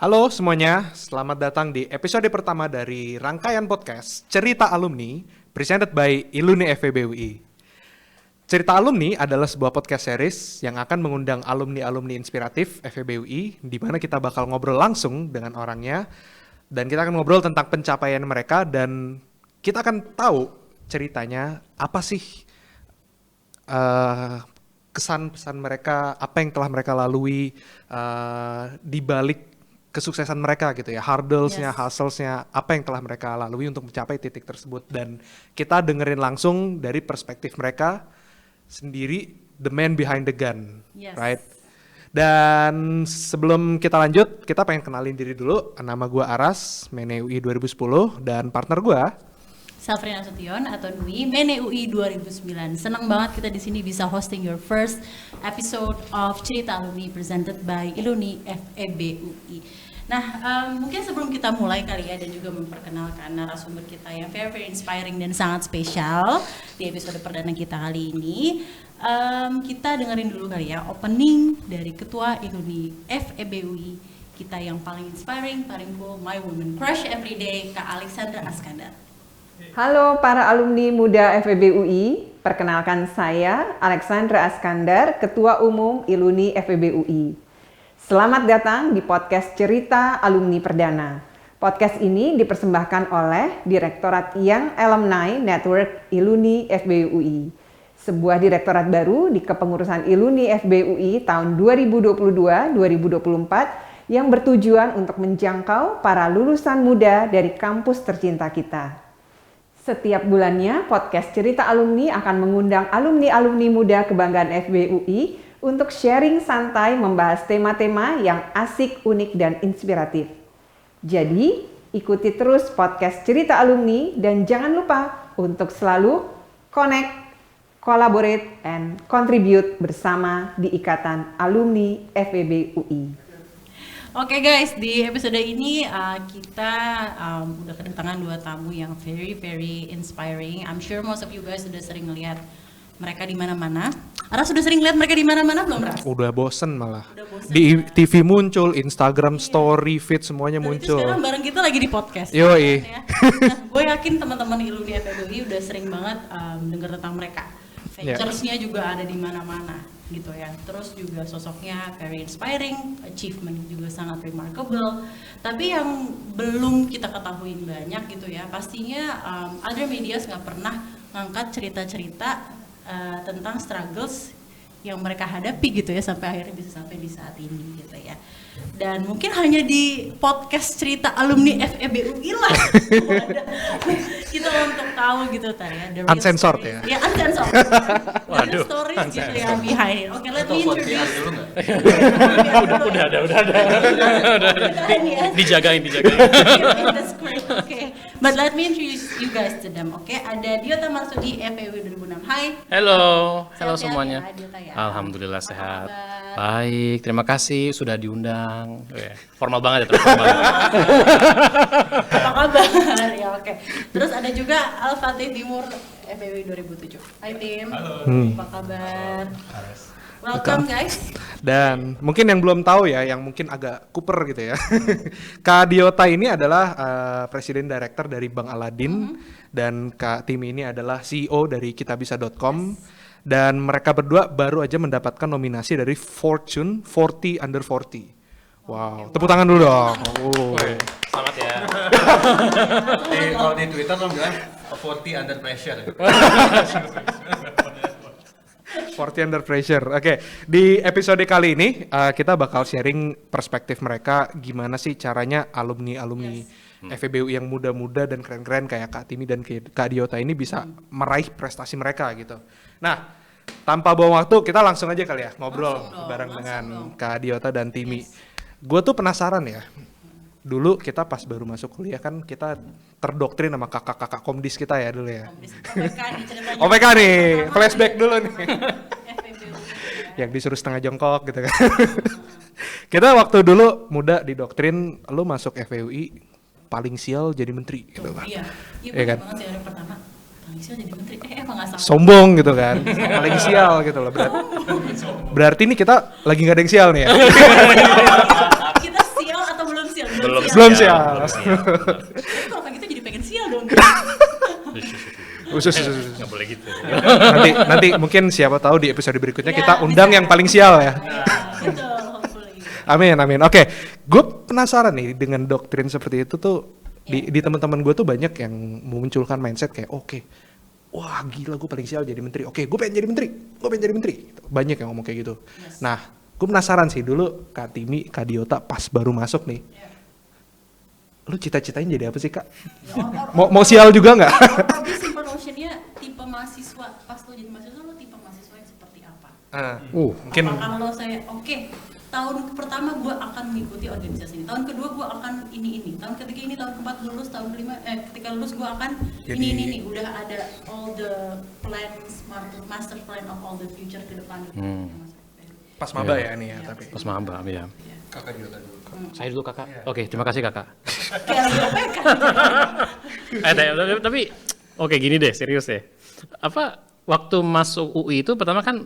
Halo semuanya, selamat datang di episode pertama dari rangkaian podcast Cerita Alumni presented by Iluni FEB UI. Cerita Alumni adalah sebuah podcast series yang akan mengundang alumni-alumni inspiratif FEB UI, di mana kita bakal ngobrol langsung dengan orangnya dan kita akan ngobrol tentang pencapaian mereka dan kita akan tahu ceritanya apa sih kesan-pesan mereka, apa yang telah mereka lalui di balik kesuksesan mereka gitu ya, hurdles-nya, hustlesnya, apa yang telah mereka lalui untuk mencapai titik tersebut. Dan kita dengerin langsung dari perspektif mereka sendiri, the man behind the gun, right? Dan sebelum kita lanjut, kita pengen kenalin diri dulu. Nama gue Aras, Mene UI 2010, dan partner gue Safrina Sution atau Nui, Mene UI 2009. Senang banget kita di sini bisa hosting your first episode of Cerita Alumni presented by Iluni FEB UI. Nah, mungkin sebelum kita mulai kali ya dan juga memperkenalkan narasumber kita yang very inspiring dan sangat spesial di episode perdana kita kali ini, kita dengerin dulu kali ya opening dari Ketua Iluni FEB UI kita yang paling inspiring, paling cool, my woman crush everyday, Kak Alexandra Askandar. Halo para alumni muda FEB UI, perkenalkan saya Alexandra Askandar, Ketua Umum Iluni FEB UI. Selamat datang di podcast Cerita Alumni Perdana. Podcast ini dipersembahkan oleh Direktorat Young Alumni Network Iluni FEB UI, sebuah direktorat baru di kepengurusan Iluni FEB UI tahun 2022-2024 yang bertujuan untuk menjangkau para lulusan muda dari kampus tercinta kita. Setiap bulannya, podcast Cerita Alumni akan mengundang alumni-alumni muda kebanggaan FEB UI untuk sharing santai membahas tema-tema yang asik, unik, dan inspiratif. Jadi, ikuti terus podcast Cerita Alumni dan jangan lupa untuk selalu connect, collaborate, and contribute bersama di Ikatan Alumni FEB UI. Oke guys, di episode ini kita udah kedatangan dua tamu yang very inspiring. I'm sure most of you guys sudah sering ngeliat mereka di mana-mana. Aras sudah sering lihat mereka di mana-mana belum, Ras? udah bosen malah. Di TV muncul, Instagram story, feed semuanya Dan muncul. itu sekarang bareng kita lagi di podcast. Yoi. Ya. Nah, gue yakin teman-teman Iluni FEB udah sering banget dengar tentang mereka. Features-nya juga ada di mana-mana gitu ya. Terus juga sosoknya very inspiring, achievement juga sangat remarkable. Tapi yang belum kita ketahui banyak gitu ya, pastinya other medias nggak pernah ngangkat cerita-cerita tentang struggles yang mereka hadapi gitu ya sampai akhirnya bisa sampai di saat ini gitu ya. Dan mungkin hanya di podcast Cerita Alumni FEB UI lah kita untuk tahu gitu tadi ya, the real Uncensored stories. ya? Ya uncensored. The real stories gitu ya behind it. Oke, let me introduce. Udah ada. Dijagain. Oke. But let me introduce you guys to them. Oke, ada Diota Marsudi FEB 2006. Hai. Halo Sehat-sehat semuanya. ya, Diota ya? Alhamdulillah Apa sehat. kabar? Baik, terima kasih sudah diundang. Formal banget ya, terus formal. Apa kabar? Ya oke. Terus ada juga Al-Fatih Timur FEB 2007. Hai tim. Halo. Apa kabar? Welcome guys. Dan mungkin yang belum tahu ya, yang mungkin agak kuper gitu ya. Kak Diota ini adalah Presiden Director dari Bank Aladin dan Kak Timi ini adalah CEO dari kitabisa.com. Dan mereka berdua baru aja mendapatkan nominasi dari Fortune 40 Under 40. Wow, tepuk tangan dulu dong. Selamat ya. Kalau di Twitter lo bilang 40 under pressure. 40 Under Pressure. Oke, di episode kali ini kita bakal sharing perspektif mereka gimana sih caranya alumni FEB UI yang muda-muda dan keren-keren kayak Kak Timi dan Kak Diota ini bisa meraih prestasi mereka gitu. Nah, tanpa buang waktu kita langsung aja kali ya ngobrol bareng dengan Kak Diota dan Timi. Gue tuh penasaran ya. Dulu kita pas baru masuk kuliah kan kita terdoktrin sama kakak-kakak komdis kita ya dulu ya. OPK nih, flashback dulu nih. Yang disuruh setengah jongkok gitu kan. Kita waktu dulu muda didoktrin lu masuk FEUI paling sial jadi menteri gitu kan. Iya kan? Banget ya, pertama paling sial jadi menteri. Emang nggak salah. Sombong gitu kan. Paling sial gitu loh. Berarti nih kita lagi nggak ada yang sial nih ya. Kita sial atau belum sial sial. Belum sial. Kalau kayak gitu jadi pengen sial dong. Usus. Nggak boleh gitu. Nanti mungkin siapa tahu di episode berikutnya Ya, kita undang bisa. yang paling sial ya. Betul, hopefully. Amin. Oke, gue penasaran nih dengan doktrin seperti itu tuh di teman-teman gue tuh banyak yang memunculkan mindset kayak oke, wah gila gue paling sial jadi menteri. Oke, gue pengen jadi menteri. Banyak yang ngomong kayak gitu. Yes. Nah, gue penasaran sih dulu Kak Timi, Kak Diota pas baru masuk nih. Lu cita-citain jadi apa sih Kak? Mau sial juga nggak? Tapi simple notion-nya tipe mahasiswa pas lo jadi mahasiswa lo tipe mahasiswa yang seperti apa? Mungkin Apakah lo saya tahun pertama gue akan mengikuti organisasi ini, tahun kedua gue akan ini, tahun ketiga ini, tahun keempat lulus, tahun kelima ketika lulus gue akan ini, udah ada all the plans, master plan of all the future ke depan. pas maba ya nih ya tapi. Pas maba ya. Kakak juga dulu. Saya dulu kakak. Oke, terima kasih kakak. Kayak LPK. Tapi oke gini deh, serius deh. Apa waktu masuk UI itu pertama kan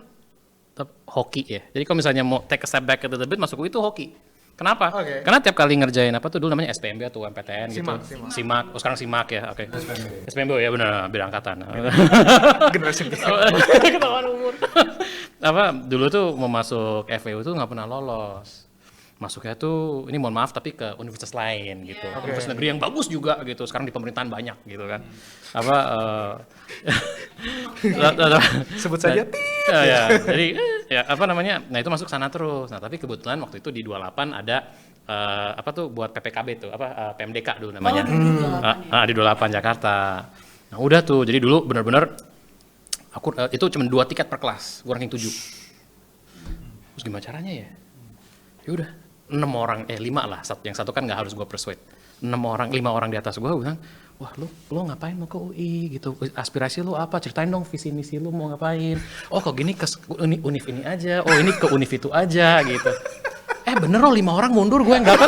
hoki ya. Jadi kalau misalnya mau take a step back a little bit masuk UI itu hoki. Kenapa? Oke. Karena tiap kali ngerjain apa tuh dulu namanya SPMB atau MPTN gitu. Simak. Simak. Oh sekarang simak ya. Oke. SPMB ya benar beda angkatan. Generasi Ketahuan umur. Apa dulu tuh mau masuk FEU tuh nggak pernah lolos. Masuknya tuh ini mohon maaf tapi ke universitas lain gitu. Universitas negeri yang bagus juga gitu. Sekarang di pemerintahan banyak gitu kan. Apa Sebut saja. ya, jadi ya apa namanya? Nah, itu masuk sana terus. Nah, tapi kebetulan waktu itu di 28 ada apa tuh buat PPKB tuh, apa PMDK dulu namanya. Di 28 Jakarta. Nah, udah tuh. Jadi dulu benar-benar aku itu cuma 2 tiket per kelas, gue ranking 7. Terus gimana caranya ya? Ya udah 6 orang, 5 lah, yang satu kan nggak harus gue persuade. 5 orang di atas gue bilang, wah lu ngapain mau ke UI gitu, aspirasi lu apa, ceritain dong visi misi lu mau ngapain. Oh kok gini ke univ ini aja, oh ini ke univ itu aja gitu. Bener loh 5 orang mundur gue yang dapat.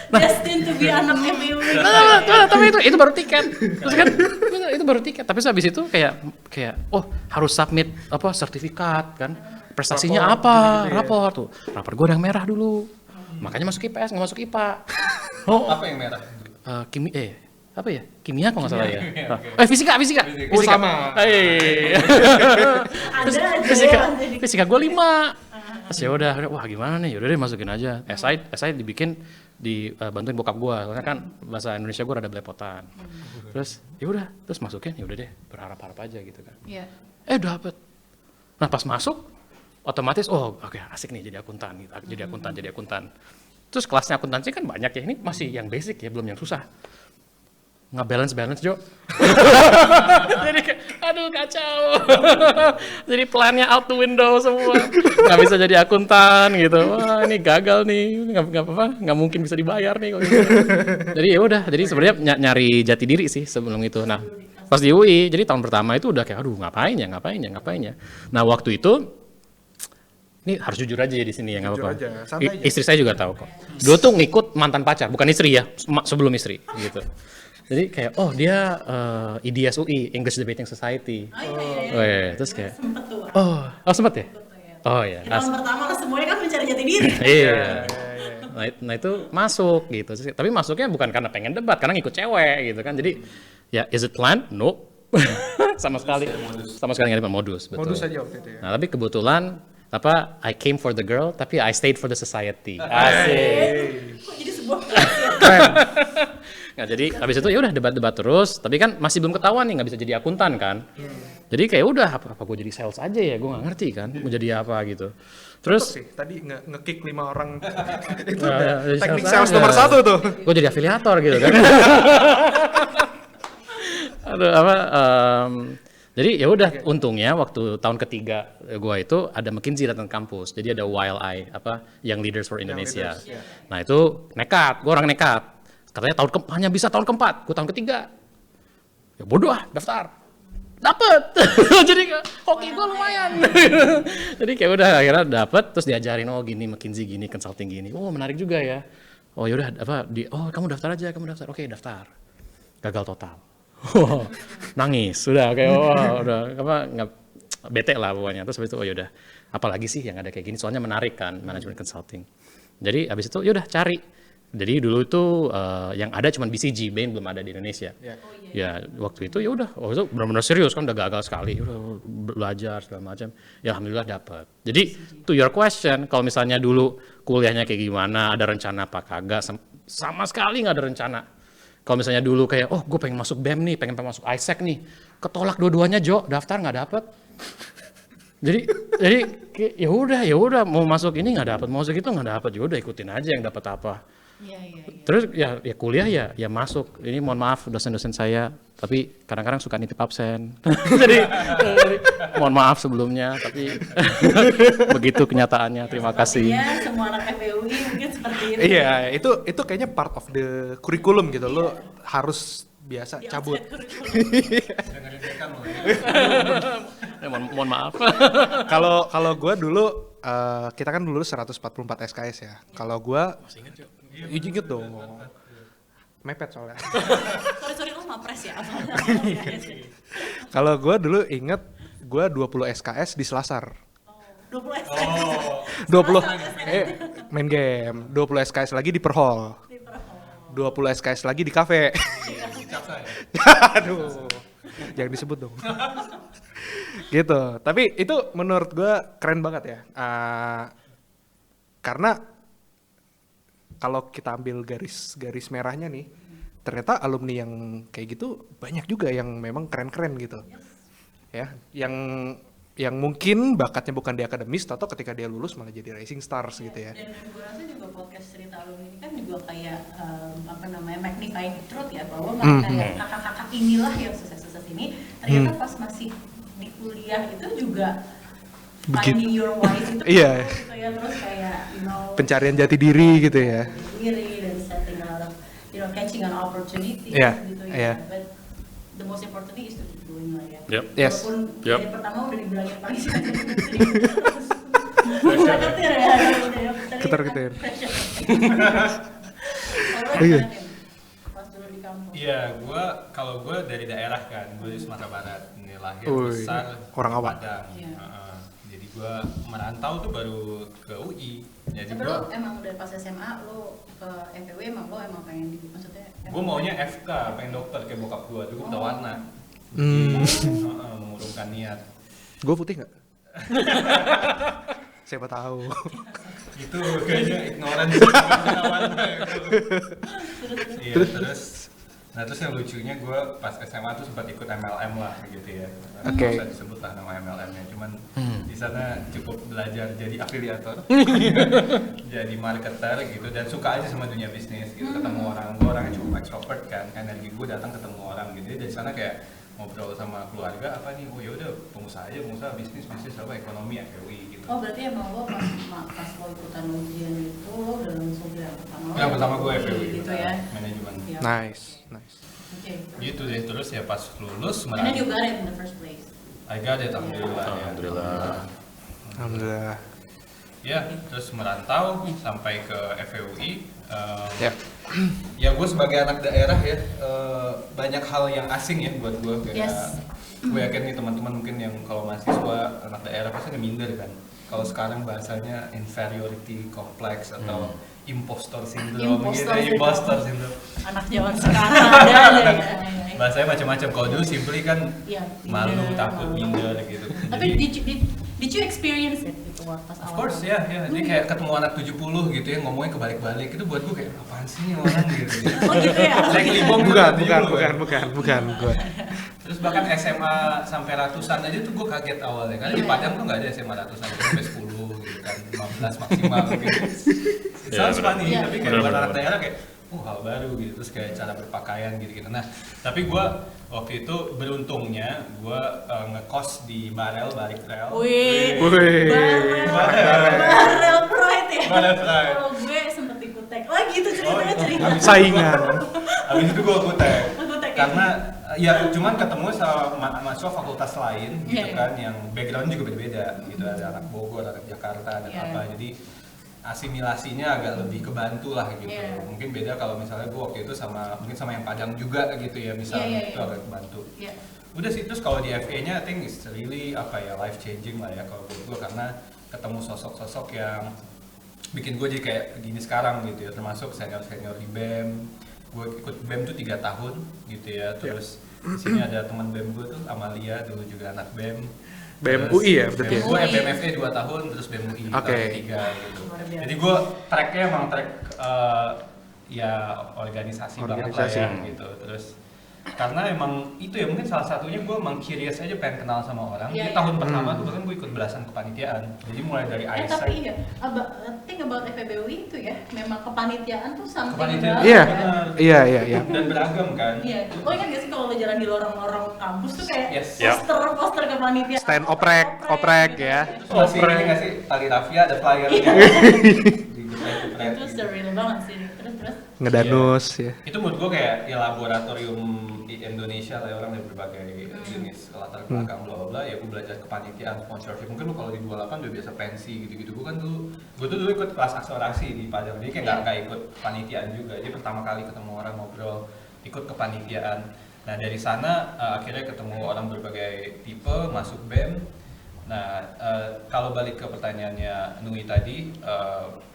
Destined to be anak FEU. Tapi itu baru tiket. Terus kan itu baru tiket. Tapi habis itu kayak oh harus submit apa sertifikat kan. Prestasinya apa? Rapor tuh. Rapor gue yang merah dulu. Makanya masuk IPS nggak masuk IPA. Apa yang merah? Apa ya? Kimia kalau nggak salah ya. Fisika. Oh sama. Fisika gue 5. Terus ya udah, wah gimana nih? Yaudah deh masukin aja. SI dibikin dibantuin bokap gue, karena kan bahasa Indonesia gue rada belepotan. Terus ya udah, terus masukin, ya udah deh, berharap-harap aja gitu kan. Iya. Dapet. Nah pas masuk, otomatis oke, asik nih jadi akuntan gitu. Jadi akuntan. Terus kelasnya akuntansi kan banyak ya, ini masih yang basic ya, belum yang susah. Nggak balance Jo. Jadi kayak, aduh kacau. Jadi plannya out the window semua. Nggak bisa jadi akuntan gitu. Wah ini gagal nih, nggak mungkin bisa dibayar nih. Gitu. Jadi ya udah, jadi sebenarnya nyari jati diri sih sebelum itu. Nah pas di UI, jadi tahun pertama itu udah kayak, aduh ngapain ya. Nah waktu itu, ini harus jujur aja ya di sini ya nggak apa-apa. Istri saya juga tahu kok. Dulu tuh ngikut mantan pacar, bukan istri ya, sebelum istri gitu. Jadi kayak dia IDS UI, English Debating Society. Iya. Terus kayak Sempet tuh. sempet ya? Oh ya. Tahun pertama lah semuanya kan mencari jati diri. Iya. Nah itu masuk gitu. Tapi masuknya bukan karena pengen debat, karena ngikut cewek gitu kan. Jadi ya is it planned? No. sama sekali nggak ada modus. Betul. Modus aja waktu itu ya. Nah tapi kebetulan I came for the girl, tapi I stayed for the society. Asik. Kok jadi sebuah Nah, jadi habis itu ya udah debat-debat terus, tapi kan masih belum ketahuan nih nggak bisa jadi akuntan kan. Jadi kayak udah apa gue jadi sales aja ya, gue nggak ngerti kan mau jadi apa gitu. Terus sih tadi nge-kick 5 orang itu Nah, udah jadi teknik sales sales nomor 1 tuh. gue jadi afiliator gitu kan. Aduh jadi ya udah untungnya waktu tahun ketiga gue itu ada McKinsey datang kampus, jadi ada YLI Young Leaders for Indonesia. Nah itu nekat, gue orang nekat. Katanya hanya bisa tahun keempat, gue tahun ketiga. Ya bodoh daftar. Dapet. Jadi hoki gue lumayan. Jadi kayak udah akhirnya dapet, terus diajarin gini McKinsey gini, consulting gini. Oh menarik juga ya. Oh yaudah kamu daftar aja, Oke daftar. Gagal total. Nangis, sudah kayak udah bete lah pokoknya. Terus habis itu oh yaudah, apalagi sih yang ada kayak gini, soalnya menarik kan management consulting. Jadi habis itu yaudah cari. Jadi dulu itu yang ada cuma BCG, Bain belum ada di Indonesia. Ya waktu itu ya udah, itu benar-benar serius kan, udah gagal sekali, udah belajar segala macam. Ya alhamdulillah dapat. Jadi to your question, kalau misalnya dulu kuliahnya kayak gimana, ada rencana apa kagak, sama sekali nggak ada rencana. Kalau misalnya dulu kayak, oh gue pengen masuk BEM nih, pengen masuk ISEC nih, ketolak dua-duanya Jo, daftar nggak dapet. Jadi ya udah mau masuk ini nggak dapet, mau masuk itu nggak dapet, ya udah ikutin aja yang dapat apa. Iya. Terus ya kuliah ya masuk. Ini mohon maaf dosen-dosen saya, tapi kadang-kadang suka nitip absen. jadi mohon maaf sebelumnya, tapi begitu kenyataannya. Terima kasih. Iya, semua anak FEUI mungkin seperti itu. Iya, itu kayaknya part of the curriculum gitu. Lo harus biasa Di cabut. outside curriculum. Dengerin Dekan loh. Mohon maaf. Kalau gue dulu kita kan dulu 144 SKS ya. Kalau gue inget dong. Mepet soalnya. Sorry lo mapres ya apa? Kalau gue dulu inget gue 20 SKS di Selasar. 20 SKS. 20 main game. 20 SKS lagi di Perhol. 20 SKS lagi di kafe. Aduh. Jangan disebut dong. Gitu. Tapi itu menurut gue keren banget ya. Karena kalau kita ambil garis merahnya nih, ternyata alumni yang kayak gitu banyak juga yang memang keren-keren gitu. Ya, yang mungkin bakatnya bukan di akademis, atau ketika dia lulus malah jadi rising stars gitu ya. Dan gue rasa juga podcast cerita alumni ini kan juga kayak magnifying truth ya, bahwa kayak kakak-kakak inilah yang sukses-sukses ini ternyata pas masih di kuliah itu juga finding your wise itu Iya. gitu ya, terus kayak Pencarian jati diri gitu ya. diri dan setting a lot of catching an opportunity Iya, gitu iya. ya. But the most important thing is to keep going lah ya. Yep. Yes. Walaupun Yep. dari pertama udah dibilangin paling sekali ketir ya. Ketir-ketir. Iya. Iya. Pas dulu di kampus. Iya, kalau gue dari daerah kan, gue di Sumatera Barat, ini lahir Wih, besar orang awak. Padang. Iya. Jadi gue merantau tuh baru ke UI. Jadi Tapi gue lo emang udah pas SMA lo ke FPW emang pengen di maksudnya maunya FK, pengen dokter kayak bokap gue, dulu gue warna. Mengurungkan niat. Gue putih nggak? Siapa tahu. Itu kayaknya ignoran warna itu. Iya, terus yang lucunya gue pas SMA tuh sempat ikut MLM lah gitu ya. Oke. Bisa disebut lah nama MLM-nya, cuman di sana cukup belajar jadi afiliator, jadi marketer gitu, dan suka aja sama dunia bisnis gitu, ketemu orang, gue orangnya cukup extrovert kan, energi gue datang ketemu orang gitu ya, dari sana kayak ngobrol sama keluarga apa nih, oh yaudah pengusaha bisnis apa ekonomi ya FEUI gitu. Oh berarti emang lo pas lo ikutan ujian itu lo udah langsung bilang Yang pertama gue FEUI gitu ya. manajemen. Iya. Nice. Oke. Gitu deh, terus ya pas lulus And then you got it in the first place. I got it, alhamdulillah. Alhamdulillah. Ya, terus merantau sampai ke FEUI. Ya. Ya gue sebagai anak daerah ya, banyak hal yang asing ya buat gue. Kayak Yes. gue yakin nih teman-teman mungkin yang kalau mahasiswa anak daerah pasti ada minder kan. Kalau sekarang bahasanya inferiority complex atau impostor syndrome gitu, impostor syndrome. Anak zaman sekarang ada aja ya. Bahasanya macam-macam. Kalau dulu simply kan Iya, malu, minder. takut, minder gitu. Tapi did you experience it gitu pas awal? Of course ya, dia kayak ketemu anak 70 gitu ya, ngomongnya kebalik-balik, itu buat gue kayak apaan sih nih orang gitu. Oh gitu ya. Like libong Bukan gue. Terus bahkan SMA sampai ratusan aja tuh gue kaget awalnya, karena di Padang tuh nggak ada SMA ratusan, sampai 10 gitu kan, 15 maksimal gitu. Sounds funny, Iya. tapi kayak buat anak daerah kayak hal baru gitu, terus kayak cara berpakaian gitu-gitu. Nah, tapi gue waktu itu beruntungnya gue ngekos di Barel, Balik Rel. Wih. Barel. Barel Pride ya. Barel Pride. Kalau gue sempet ikut tag. Oh gitu ceritanya cerita. Saingan. Habis itu gue kutek. Kutek ya? Karena ya cuman ketemu sama mahasiswa fakultas lain gitu Iya, iya. kan, yang background juga berbeda gitu, ada anak Bogor, anak Jakarta, ada Iya, apa, iya. jadi asimilasinya agak lebih kebantu lah gitu. Iya. Mungkin beda kalau misalnya gue waktu itu mungkin sama yang Padang juga gitu ya, misalnya Iya, iya, itu iya. agak kebantu. Iya. udah sih. Terus kalau di FA-nya I think it's really life changing lah ya kalau buat gue, karena ketemu sosok-sosok yang bikin gue jadi kayak gini sekarang gitu ya, termasuk senior di BEM. Gue ikut BEM tuh 3 tahun gitu ya, terus di sini ada teman BEM gue tuh Amalia, dulu juga anak BEM. BEM Terus UI ya berarti ya? Gue BEM FA 2 tahun, terus BEM UI Oke. 3 gitu. Luar biasa. Jadi gue tracknya emang track ya organisasi banget lah ya gitu. Terus karena emang itu ya, mungkin salah satunya gue emang curious aja, pengen kenal sama orang. Iya, Jadi iya. tahun pertama tuh bahkan gue ikut belasan kepanitiaan. Jadi mulai dari Tapi eyesight. iya, thing about FEBUI itu ya, memang kepanitiaan tuh something Kepanitiaan, banget Iya, ya. iya. Dan beragam kan. Iya, lo ingat gak sih kalau lo jalan di lorong-lorong kampus tuh kayak Yes. poster kepanitiaan. Stand oprek gitu. ya. Terus masih ini nggak sih, tali rafia ada flyernya. Itu surreal banget sih. Terus Ngedanus ya. Itu menurut gue kayak ya laboratorium di Indonesia lah ya, orang dari berbagai jenis latar belakang bla bla bla. Ya gue belajar kepanitiaan, sponsorship. Mungkin lu kalau di 28 udah biasa pensi gitu-gitu. Gue tuh dulu ikut kelas akselerasi di Padang, jadi kayak nggak ikut kepanitiaan juga. Jadi pertama kali ketemu orang ngobrol, ikut kepanitiaan. Nah dari sana akhirnya ketemu orang berbagai tipe, masuk BEM. Nah, kalau balik ke pertanyaannya Nui tadi,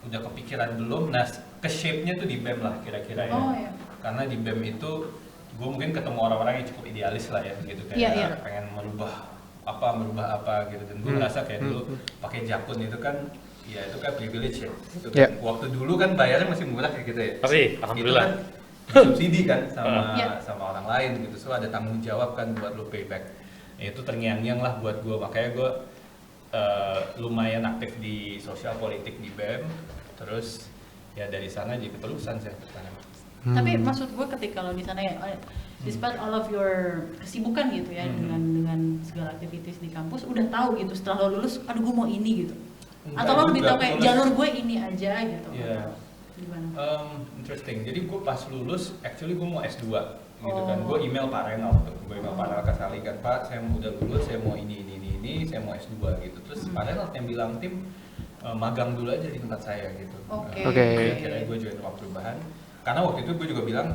udah kepikiran belum? Nah, ke shape-nya tuh di BEM lah kira-kira ya. Oh, iya. Karena di BEM itu, gue mungkin ketemu orang-orang yang cukup idealis lah ya, gitu kayak Iya, iya. pengen merubah apa gitu. Dan gue ngerasa kayak dulu pakai jakun itu kan, ya itu kan privilege ya. Itu kan, waktu dulu kan bayarnya masih murah kayak gitu ya. Pasti, Itu alhamdulillah. kan subsidi kan sama Iya. sama orang lain gitu, so ada tanggung jawab kan buat lo payback. Ya, itu terngiang-ngiang lah buat gue, makanya gue lumayan aktif di sosial politik di BEM, terus ya dari sana jadi keterusan saya ke sana. Tapi maksud gue ketika lo di sana ya, despite all of your kesibukan gitu ya dengan segala aktivitas di kampus, udah tahu gitu setelah lo lulus, aduh gue mau ini gitu. Enggak Atau lo lebih juga, tahu kayak lulus. jalur gue ini aja gitu. Iya. Gimana? Interesting. Jadi gue pas lulus, actually gue mau S2 gitu kan. Oh. Gue email Pak Renal tuh, gue email Pak Renal Kasali kan, Pak saya udah lulus, saya mau ini, saya mau S2 gitu. Terus Pak Renal yang bilang, tim magang dulu aja di tempat saya gitu. Oke. Oke. Akhirnya gue join Ruang Perubahan. Karena waktu itu gue juga bilang,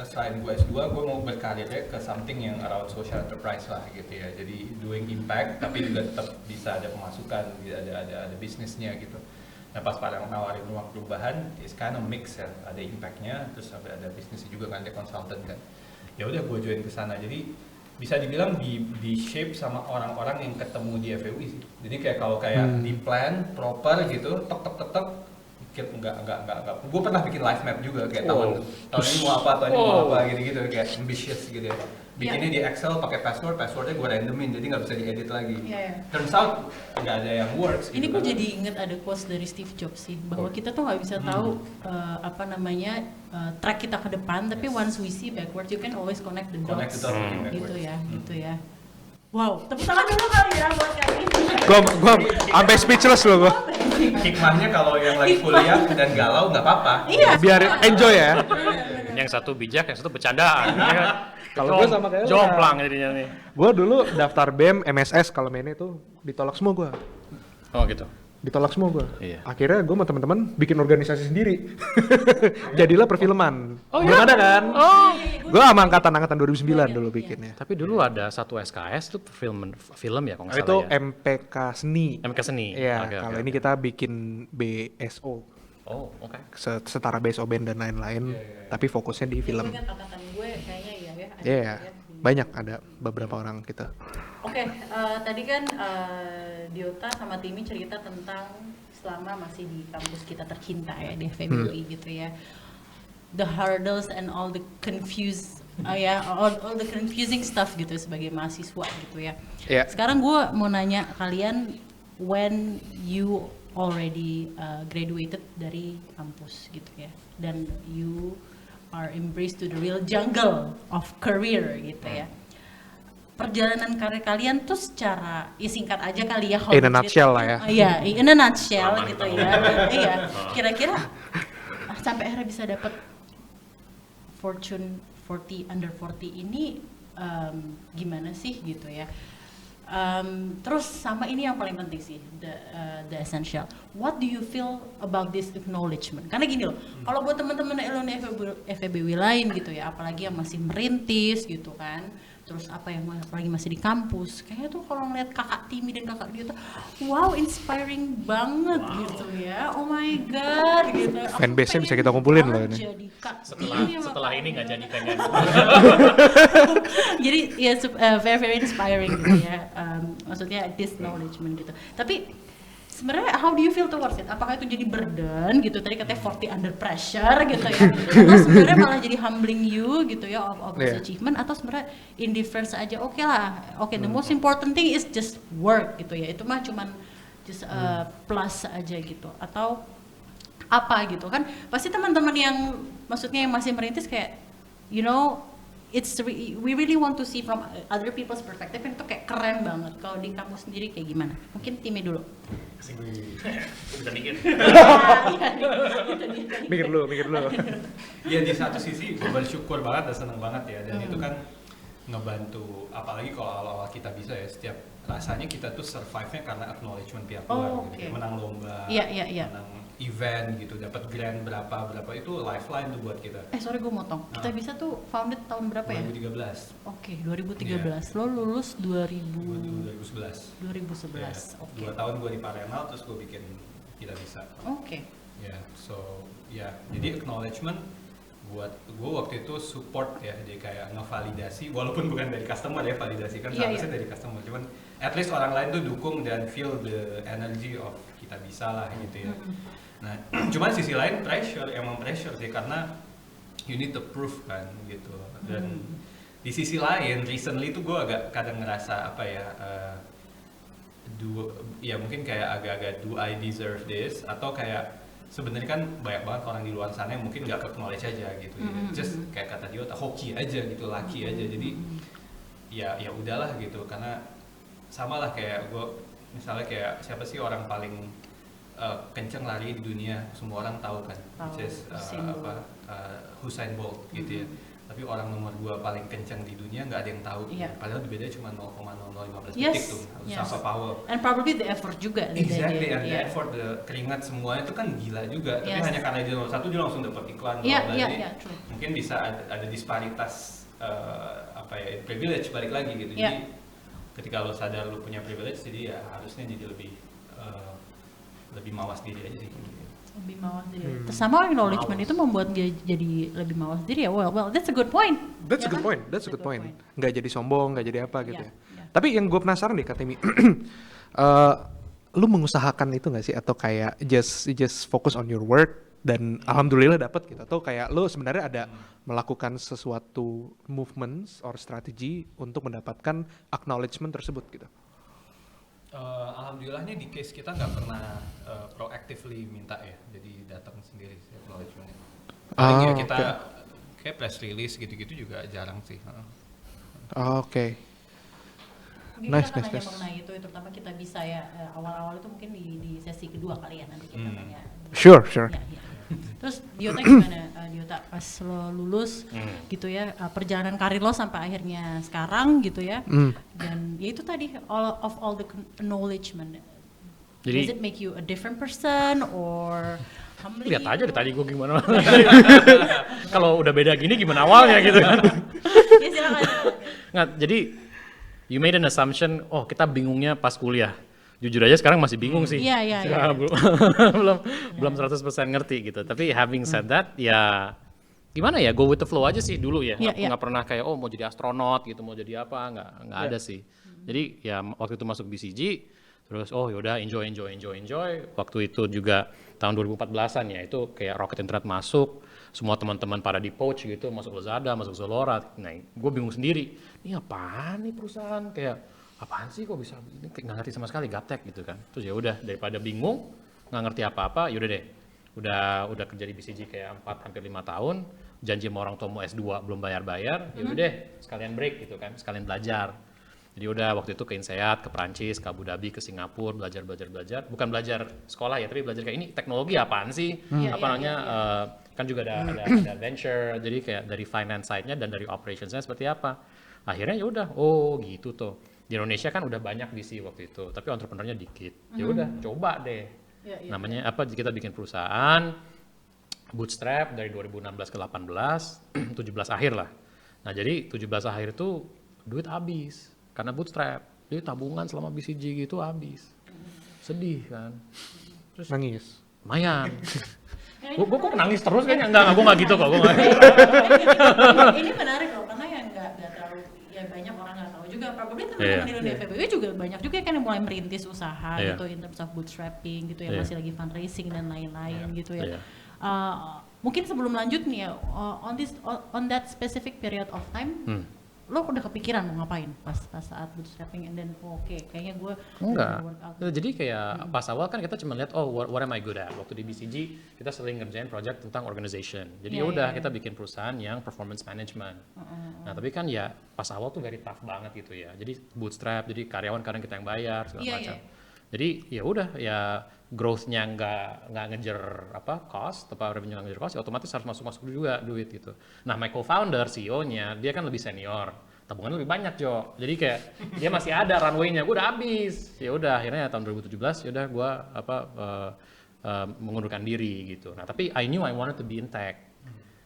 selain gue S2, gue mau berkarirnya ke something yang around social enterprise lah gitu ya. Jadi doing impact, tapi juga tetap bisa ada pemasukan, ada bisnisnya gitu. Nah pas pada nawarin Ruang Perubahan, it's kind of mix ya, ada impactnya, terus ada bisnisnya juga kan, ada consultant kan. Ya udah gue join ke sana. Jadi bisa dibilang di shape sama orang-orang yang ketemu di FEUI sih. Jadi kayak kalau di plan proper gitu, tek enggak. Gue pernah bikin life map juga kayak tahun ini mau apa, gitu kayak ambitious gitu ya. Bikinnya di Excel pakai passwordnya gue randomin, jadi nggak bisa diedit lagi. Iya. Turns out nggak ada yang works. Ini gitu gue kan. jadi inget ada quotes dari Steve Jobs sih, bahwa kita tuh nggak bisa tahu track kita ke depan, tapi once we see backwards, you can always connect the Connect dots. the dots Gitu backwards. ya. Wow, tepuk tangan dulu kali ya buat kali ini. Gua sampai speechless loh gua. Hikmahnya kalau yang lagi kuliah dan galau nggak apa-apa. Iya. Biar enjoy ya. Yang satu bijak, yang satu bercandaan. ya kan? Kalau gua sama kayak lu, jomplang jadinya nih. Gua dulu daftar BEM, MSS kalau mainnya itu ditolak semua gua. Oh gitu. Ditolak semua gua. Iya. Akhirnya gua sama teman-teman bikin organisasi sendiri. Jadilah perfilman. Oh, Belum iya? ada kan? Oh. Gua sama angkatan 2009 dulu bikinnya. Tapi dulu ada satu SKS itu film ya kalau nggak Itu salah ya. MPK Seni. MK Seni. Iya, Oke, kalau oke, ini oke. kita bikin BSO, Oh, oke. setara BSO band dan lain-lain, tapi fokusnya di film. Gue ingat angkatan gue kayaknya iya ya. ada Iya, ya. banyak ada beberapa orang kita. Oke, tadi kan Diota sama Timi cerita tentang selama masih di kampus kita tercinta ya di FEBUI gitu ya. The hurdles and all the all the confusing stuff gitu sebagai mahasiswa gitu ya. Iya. Sekarang gue mau nanya kalian, when you already graduated dari kampus gitu ya, dan you are embraced to the real jungle of career gitu ya. Perjalanan karir kalian tuh secara singkat aja kali ya. In a nutshell lah ya. Iya, in a nutshell Lama gitu kita ya. ngomong. Iya, kira-kira sampai akhirnya bisa dapat Fortune 40 under 40 ini gimana sih gitu ya. Terus sama ini yang paling penting sih, the essential. What do you feel about this acknowledgement? Karena gini loh, kalau buat teman-teman alumni FEBUI lain gitu ya, apalagi yang masih merintis gitu kan, terus apa yang lagi masih di kampus, kayaknya tuh kalau ngeliat kakak Timi dan kakak Diota, wow inspiring banget gitu ya, oh my god gitu. Aku Fanbase-nya bisa pengen kita kumpulin loh banget ini. jadi Kak Setelah Timi sama setelah Kak ini nggak Ega. jadi pengen. Jadi ya very very inspiring gitu ya. Maksudnya this acknowledgement gitu. Tapi sebenarnya how do you feel towards it? Apakah itu jadi burden gitu? Tadi katanya 40 under pressure gitu ya. Atau sebenarnya malah jadi humbling you gitu ya of this Yeah. achievement, atau sebenarnya indifference aja, oke lah. Oke, the most important thing is just work gitu ya. Itu mah cuman just plus aja gitu. Atau apa gitu kan? Pasti teman-teman yang maksudnya yang masih merintis kayak you know, we really want to see from other people's perspective, and itu kayak keren banget. Kalau di kamu sendiri kayak gimana? Mungkin Timmy dulu. Bisa mikir. Mikir dulu. Ya di satu sisi gue bersyukur banget dan seneng banget ya, dan itu kan ngebantu, apalagi kalau awal-awal kita bisa ya, setiap rasanya kita tuh survive-nya karena acknowledgement pihak luar gitu. Oke. Menang lomba, Iya. menang event gitu, dapat grant berapa itu lifeline tuh buat kita. Sorry gue motong. Kita bisa tuh founded tahun berapa ya? 2013. Oke, 2013. Lo lulus 2011. 2011. Ya, Oke. 2 tahun gue di Parenal, terus gue bikin Kita Bisa. Oke. Ya, jadi acknowledgement buat gue waktu itu support ya, dia kayak ngevalidasi, walaupun bukan dari customer ya, validasi kan Iya, seharusnya iya. dari customer, cuman at least orang lain tuh dukung dan feel the energy of Kita Bisa lah gitu ya. Nah, cuman sisi lain emang pressure sih, karena you need to prove kan gitu. Dan di sisi lain recently tuh gue agak kadang ngerasa apa ya, mungkin kayak agak-agak do I deserve this, atau kayak sebenarnya kan banyak banget orang di luar sana yang mungkin nggak ke-knowledge aja gitu ya. Just kayak kata Diota, hoki aja gitu, lucky aja. Jadi ya udahlah gitu, karena sama lah kayak gue misalnya kayak siapa sih orang paling kenceng lari di dunia, semua orang tahu kan, Tahu, which is Usain Bolt gitu ya. Tapi orang nomor 2 paling kenceng di dunia nggak ada yang tahu. Iya. Padahal beda cuma 0,0015 Yes, detik tuh, Usaha Powell. And probably the effort juga. Exactly, and the Yeah. effort, the keringat semuanya itu kan gila juga. Tapi Yes. hanya karena dia nomor 1 dia langsung dapat iklan. Iya, Jadi iya, true. mungkin bisa ada disparitas privilege balik lagi gitu. Iya. Jadi ketika lo sadar lo punya privilege, jadi ya harusnya jadi lebih mawas diri aja sih. Lebih mawas diri. Terus sama acknowledgement itu membuat dia jadi lebih mawas diri ya. Well, that's a good point. That's Ya a good kan? point. That's a good point. Nggak jadi sombong, nggak jadi apa gitu Iya, ya. iya. Tapi yang gue penasaran deh, Kak Timi, lu mengusahakan itu nggak sih, atau kayak just focus on your work dan alhamdulillah dapat gitu, atau kayak lu sebenarnya ada melakukan sesuatu movements or strategi untuk mendapatkan acknowledgement tersebut gitu? Alhamdulillahnya di case kita nggak pernah proactively minta ya, jadi datang sendiri sih acknowledgement-nya. Paling ya kita kayak press release gitu-gitu juga jarang sih. Oke. Mungkin Nice, kita akan nice, nanya nice. mengenai itu, terutama Kita Bisa ya, awal-awal itu mungkin di sesi kedua kali ya, nanti kita tanya. Sure. Ya. Terus Diota gimana? Diota pas lo lulus gitu ya, perjalanan karir lo sampai akhirnya sekarang gitu ya, dan ya itu tadi all the acknowledgement. Jadi- Does it make you a different person or humbling Lihat aja you? deh tadi gue gimana. Kalau udah beda gini gimana awalnya gitu kan. Ya silakan. Nggak, jadi you made an assumption, oh kita bingungnya pas kuliah. Jujur aja sekarang masih bingung sih. Iya. Ya, belum 100% ngerti gitu. Tapi having said that, ya gimana ya, go with the flow aja sih dulu ya. Iya, Aku iya. nggak pernah kayak oh mau jadi astronot gitu, mau jadi apa, nggak ada sih. Jadi ya waktu itu masuk BCG, terus oh yaudah enjoy. Waktu itu juga tahun 2014an ya, itu kayak rocket internet masuk, semua teman-teman pada di poach gitu, masuk Lazada, masuk Zalora. Nah, gue bingung sendiri, ini apaan nih perusahaan, kayak apaan sih kok bisa ini, nggak ngerti sama sekali, gaptek gitu kan. Terus ya udah, daripada bingung nggak ngerti apa-apa, yaudah deh, udah kerja di BCG kayak 4 hampir 5 tahun, janji sama orang tua mau S2 belum bayar, yaudah deh sekalian break gitu kan, sekalian belajar. Jadi udah waktu itu ke INSEAD, ke Perancis, ke Abu Dhabi, ke Singapura, belajar, bukan belajar sekolah ya, tapi belajar kayak ini teknologi apaan sih, Iya, apa iya, namanya, kan juga ada venture, jadi kayak dari finance side-nya dan dari operations-nya seperti apa. Akhirnya ya udah, oh gitu tuh. Di Indonesia kan udah banyak VC waktu itu, tapi entrepreneur-nya dikit. Ya udah, coba deh. Iya, Namanya apa? Kita bikin perusahaan bootstrap dari 2016 ke 18, 17 akhir lah. Nah, jadi 17 akhir itu duit habis karena bootstrap. Jadi tabungan selama BCG gitu habis. Sedih kan. Terus Nangis. lumayan. Gue kok nangis terus kayaknya? Enggak, gue nggak gitu kok. Ini menarik loh, karena yang nggak terlalu, ya banyak orang nggak tahu juga. Probably teman-teman di dunia FEBW juga banyak juga kan yang mulai merintis usaha gitu, in terms of bootstrapping gitu, yang masih lagi fundraising dan lain-lain gitu ya. Mungkin sebelum lanjut nih ya, on that specific period of time, lo udah kepikiran mau ngapain pas saat bootstrapping, and then kayaknya gue enggak. Jadi kayak pas awal kan kita cuma lihat what am I good at. Waktu di BCG kita sering ngerjain project tentang organization. Jadi kita bikin perusahaan yang performance management. Nah, tapi kan ya pas awal tuh very tough banget gitu ya. Jadi bootstrap, jadi karyawan kadang kita yang bayar segala macam. Jadi ya udah ya growth-nya nggak ngejar cost, atau revenue nggak ngejar cost, ya otomatis harus masuk juga duit gitu. Nah, my co-founder, CEO-nya, dia kan lebih senior, tabungannya lebih banyak Jo. Jadi kayak dia masih ada runway-nya, gue udah habis. Ya udah akhirnya tahun 2017 ya udah gue mengundurkan diri gitu. Nah, tapi I knew I wanted to be in tech.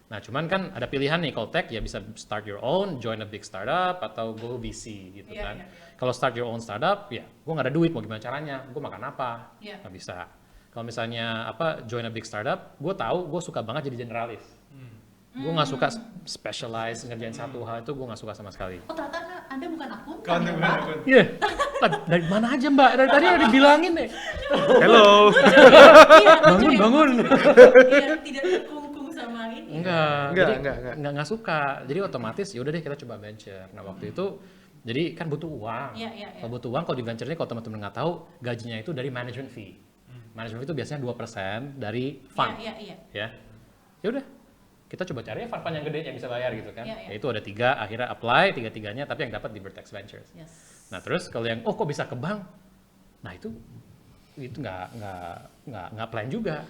Nah, cuman kan ada pilihan nih, kalau tech ya bisa start your own, join a big startup, atau go VC gitu kan. Kalau start your own startup, ya gue nggak ada duit, mau gimana caranya, gue makan apa, nggak bisa. Kalau misalnya join a big startup, gue tahu gue suka banget jadi generalis. Gue nggak suka specialize, ngerjain satu hal, itu gue nggak suka sama sekali. Oh, ternyata Anda bukan akuntan ya, Pak? Iya, dari mana aja Mbak, dari tadi udah dibilangin deh. Hello. Bangun. Iya, tidak terkungkung sama ini. Enggak suka. Jadi otomatis ya udah deh kita coba venture. Nah, waktu itu jadi kan butuh uang. Kalau butuh uang, kalau di venture ini kalau teman-teman nggak tahu, gajinya itu dari management fee. Management fee itu biasanya 2% dari fund. Ya udah, kita coba cari fund yang gede yang bisa bayar gitu kan. Ya itu ada 3, akhirnya apply 3-3-nya, tapi yang dapat di Vertex Ventures. Nah, terus kalau yang kok bisa ke bank? Nah, itu nggak plan juga.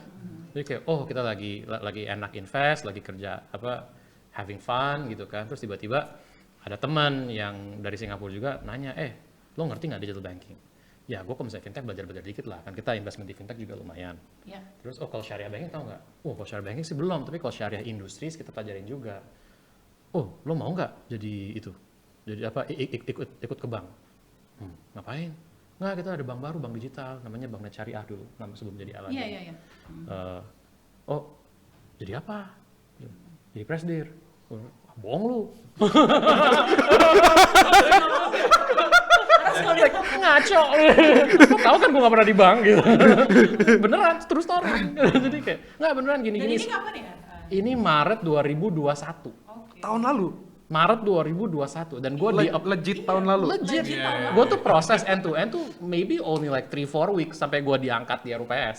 Jadi kayak kita lagi enak invest, lagi kerja having fun gitu kan. Terus tiba-tiba ada teman yang dari Singapura juga nanya, lo ngerti nggak digital banking? Ya, gue kalau misalnya fintech belajar dikit lah, kan kita investment di fintech juga lumayan. Terus kalau syariah banking tau nggak? Kalau syariah banking sih belum, tapi kalau syariah industri kita pelajarin juga. Lo mau nggak jadi itu? Jadi ikut ke bank? Ngapain? Nggak, kita ada bank baru, bank digital, namanya Bank Net Syariah dulu, sebelum jadi Aladin. Jadi apa? Jadi presidir. Bohong lu. Ngaco. Tahu kan gue nggak pernah di bank gitu. Beneran, terus story. Jadi kayak nggak beneran gini. Dan ini kapan ya? Ini Maret 2021. Tahun lalu. Maret 2021 dan gue legit tahun lalu. Legit. Gue tuh proses end to end tuh maybe only like 3-4 weeks sampai gue diangkat di RUPS.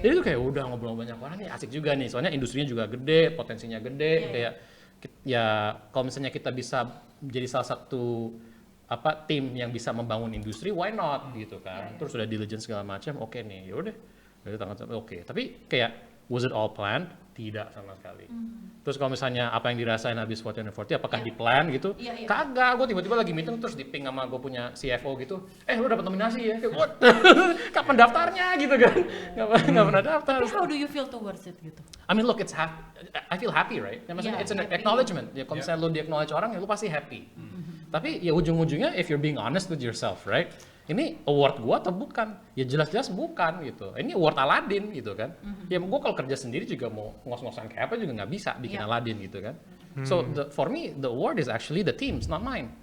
Jadi tuh kayak udah ngobrol banyak orang nih, asik juga nih. Soalnya industrinya juga gede, potensinya gede. Kayak ya kalau misalnya kita bisa jadi salah satu tim yang bisa membangun industri, why not gitu kan. Terus udah diligence segala macam, oke nih, yaudah. Dari tangan oke. Tapi kayak was it all planned? Tidak sama sekali. Terus kalau misalnya apa yang dirasain habis 40 apakah di plan gitu? Kagak, gue tiba-tiba lagi meeting terus di ping sama gue punya CFO gitu. Lu dapat nominasi ya? Kayak, what? Kapan daftarnya gitu kan? Gak pernah daftar. Tapi how do you feel towards it gitu? I mean look, I feel happy, right? Ya, maksudnya it's an acknowledgement. Ya, kalau misalnya lu di-acknowledge orang, ya lu pasti happy. Tapi ya ujung-ujungnya if you're being honest with yourself, right? Ini award gua atau bukan? Ya jelas-jelas bukan gitu. Ini award Aladin gitu kan. Ya gua kalau kerja sendiri juga mau ngos-ngosan kayak apa juga nggak bisa bikin Aladin gitu kan. So for me the award is actually the team, it's not mine.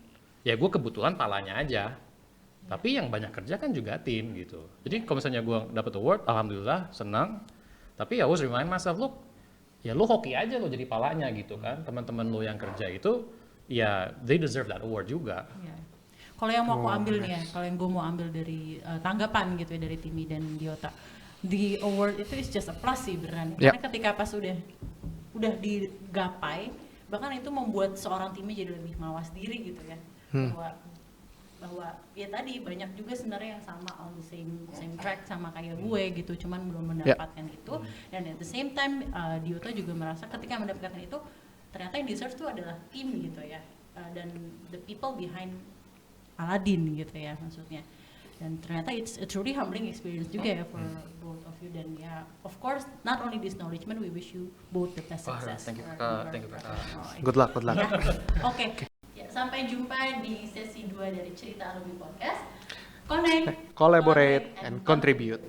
Ya gua kebetulan palanya aja. Tapi yang banyak kerja kan juga tim gitu. Jadi kalau misalnya gua dapat award, alhamdulillah senang. Tapi ya I always remind myself, look, ya lu hoki aja lo jadi palanya gitu kan. Teman-teman lo yang kerja itu, ya they deserve that award juga. Kalau yang mau aku ambil nih ya, kalau yang gue mau ambil dari tanggapan gitu ya dari Timmy dan Diota, the award itu is just a plus sih beneran. Karena ketika pas udah digapai, bahkan itu membuat seorang Timmy jadi lebih mawas diri gitu ya. Bahwa ya tadi banyak juga sebenarnya yang sama on the same track sama kayak gue gitu, cuman belum mendapatkan itu. Dan at the same time Diota juga merasa ketika mendapatkan itu ternyata yang deserve itu adalah tim gitu ya, dan the people behind Aladin gitu ya maksudnya. Dan ternyata it's a truly humbling experience juga ya for both of you. Dan ya of course not only this acknowledgement, we wish you both the best success. Thank you. Good luck. Ya. Oke. Ya, Sampai jumpa di sesi 2 dari Cerita Alumni Podcast. Connect, Collaborate, and contribute.